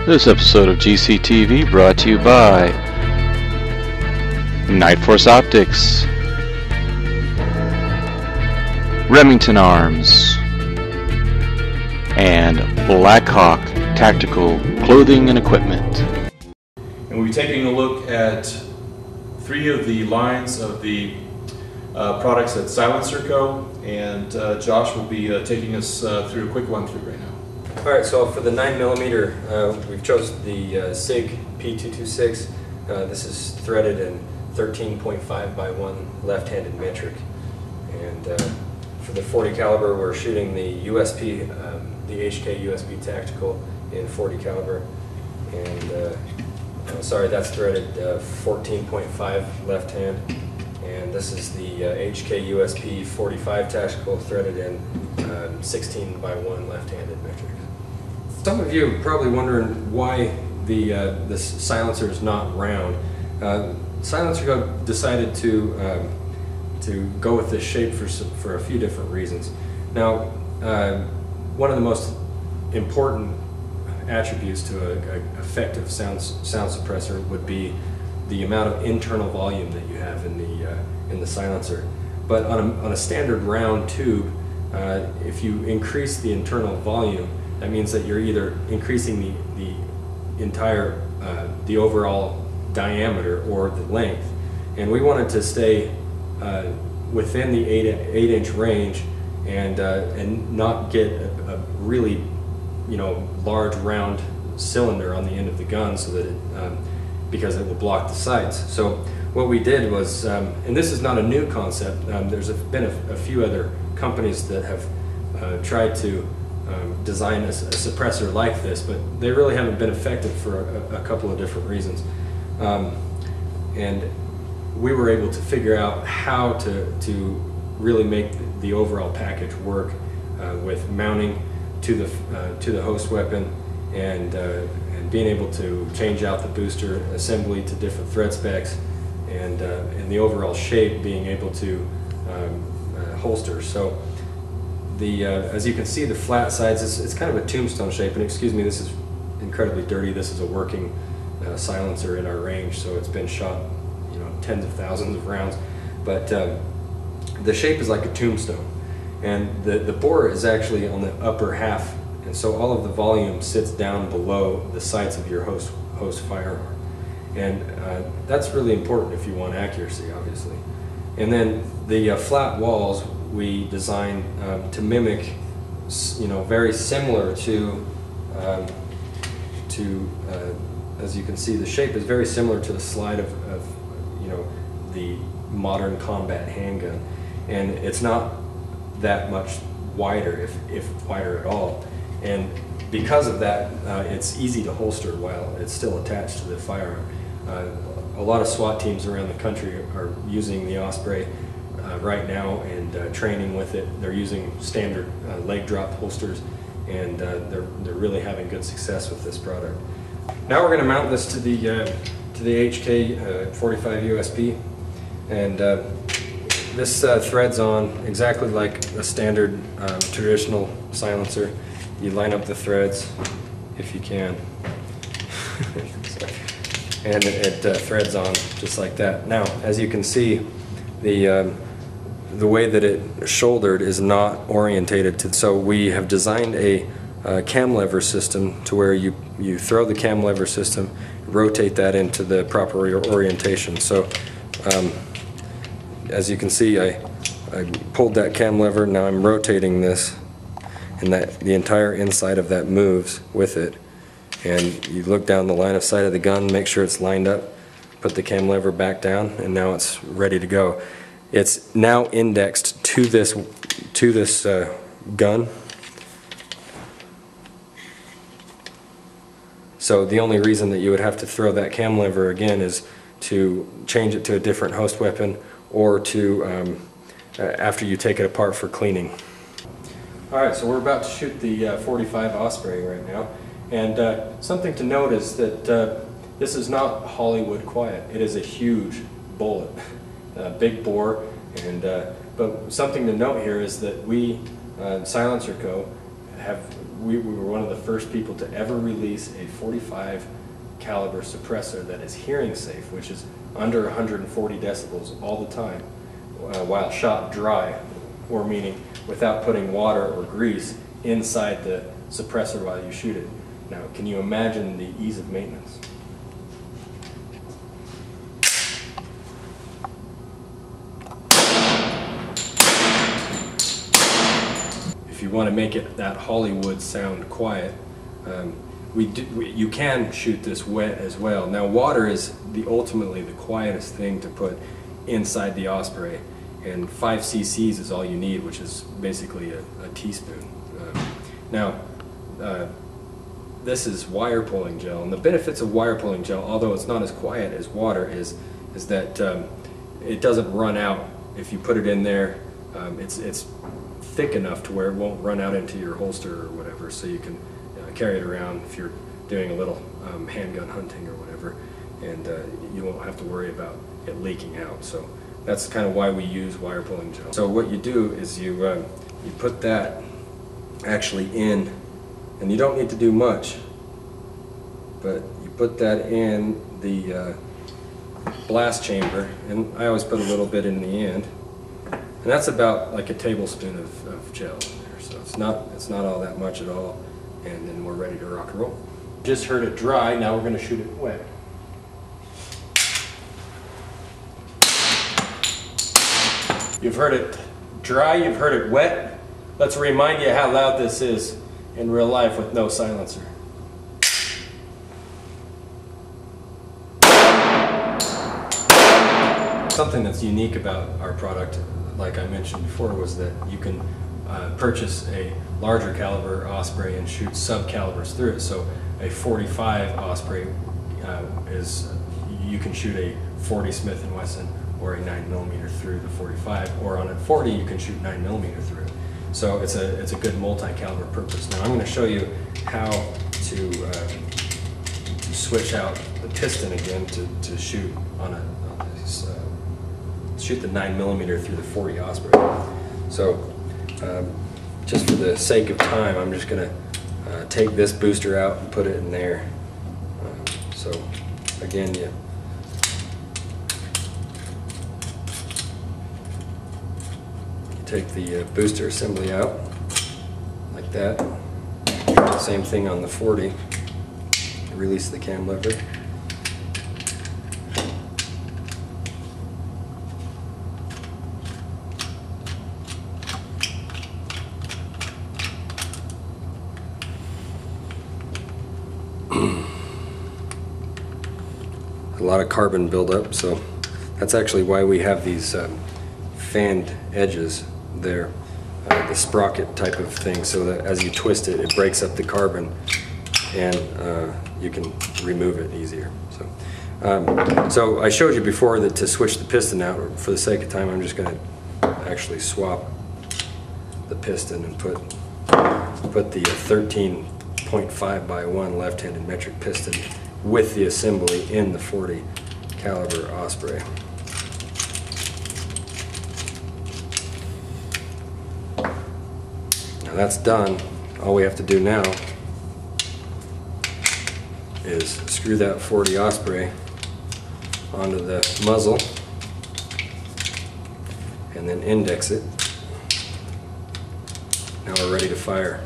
This episode of GCT TV brought to you by Night Force Optics, Remington Arms, and Blackhawk Tactical Clothing and Equipment. And we'll be taking a look at three of the lines of the products at Silencerco, and Josh will be taking us through a quick run-through right now. Alright, so for the 9mm, we've chosen the SIG P226. This is threaded in 13.5 by 1 left-handed metric. And for the 40 caliber, we're shooting the USP, the HK USP Tactical in 40 caliber. And sorry, that's threaded 14.5 left hand. And this is the HK USP 45 Tactical threaded in 16 by 1 left-handed metric. Some of you are probably wondering why this silencer is not round. Silencerco decided to go with this shape for a few different reasons. Now, one of the most important attributes to an effective sound suppressor would be the amount of internal volume that you have in the silencer. But on a standard round tube, if you increase the internal volume, that means that you're either increasing the entire the overall diameter or the length. And we wanted to stay within the 8-inch range and not get a really large round cylinder on the end of the gun, so that because it will block the sights. So what we did was, and this is not a new concept, there's been a few other companies that have tried to design a suppressor like this, but they really haven't been effective for a couple of different reasons. And we were able to figure out how to really make the overall package work with mounting to the host weapon and being able to change out the booster assembly to different thread specs, and the overall shape being able to holster. So as you can see, the flat sides, it's kind of a tombstone shape, and excuse me, this is incredibly dirty. This is a working silencer in our range, so it's been shot tens of thousands of rounds, but the shape is like a tombstone, and the bore is actually on the upper half, and so all of the volume sits down below the sights of your host firearm, and that's really important if you want accuracy, obviously. And then the flat walls we designed to mimic, very similar to as you can see, the shape is very similar to the slide of the modern combat handgun, and it's not that much wider, if wider at all. And because of that, it's easy to holster while it's still attached to the firearm. A lot of SWAT teams around the country are using the Osprey right now and training with it. They're using standard leg drop holsters, and they're really having good success with this product. Now we're going to mount this to the HK 45 USP, and this threads on exactly like a standard traditional silencer. You line up the threads if you can, and it threads on just like that. Now, as you can see, the way that it shouldered is not orientated to, so we have designed a cam lever system to where you throw the cam lever system, rotate that into the proper orientation. So as you can see, I pulled that cam lever, now I'm rotating this, and the entire inside of that moves with it. And you look down the line of sight of the gun, make sure it's lined up, put the cam lever back down, and now it's ready to go. It's now indexed to this gun. So the only reason that you would have to throw that cam lever again is to change it to a different host weapon, or to after you take it apart for cleaning. Alright, so we're about to shoot the 45 Osprey right now, and something to note is that this is not Hollywood quiet. It is a huge bullet, big bore, and but something to note here is that we, Silencerco, have we were one of the first people to ever release a 45 caliber suppressor that is hearing safe, which is under 140 decibels all the time while shot dry, or meaning without putting water or grease inside the suppressor while you shoot it. Now, can you imagine the ease of maintenance? If you want to make it that Hollywood sound quiet, you can shoot this wet as well. Now, water is ultimately the quietest thing to put inside the Osprey, and 5 cc's is all you need, which is basically a teaspoon. This is wire pulling gel, and the benefits of wire pulling gel, although it's not as quiet as water, is that it doesn't run out. If you put it in there, it's thick enough to where it won't run out into your holster or whatever, so you can carry it around if you're doing a little handgun hunting or whatever, and you won't have to worry about it leaking out. So that's kind of why we use wire pulling gel. So what you do is you put that actually in, and you don't need to do much, but you put that in the blast chamber, and I always put a little bit in the end, and that's about like a tablespoon of gel in there, so it's not all that much at all, and then we're ready to rock and roll. Just heard it dry, now we're going to shoot it wet. You've heard it dry, you've heard it wet. Let's remind you how loud this is in real life with no silencer. Something that's unique about our product, like I mentioned before, was that you can purchase a larger caliber Osprey and shoot sub-calibers through it. So a 45 Osprey you can shoot a 40 Smith & Wesson or a 9mm through the 45, or on a 40 you can shoot 9mm through it. So it's a good multi-caliber purpose. Now I'm going to show you how to switch out the piston again to shoot shoot the 9mm through the 40 Osprey. So just for the sake of time, I'm just going to take this booster out and put it in there. So again, you take the booster assembly out like that. Same thing on the 40. Release the cam lever. A lot of carbon buildup, so that's actually why we have these fanned edges there, the sprocket type of thing, so that as you twist it, it breaks up the carbon and you can remove it easier. So I showed you before that to switch the piston out, for the sake of time, I'm just going to actually swap the piston and put the 13.5x1 left-handed metric piston with the assembly in the 40 caliber Osprey. Now that's done. All we have to do now is screw that 40 Osprey onto the muzzle and then index it. Now we're ready to fire.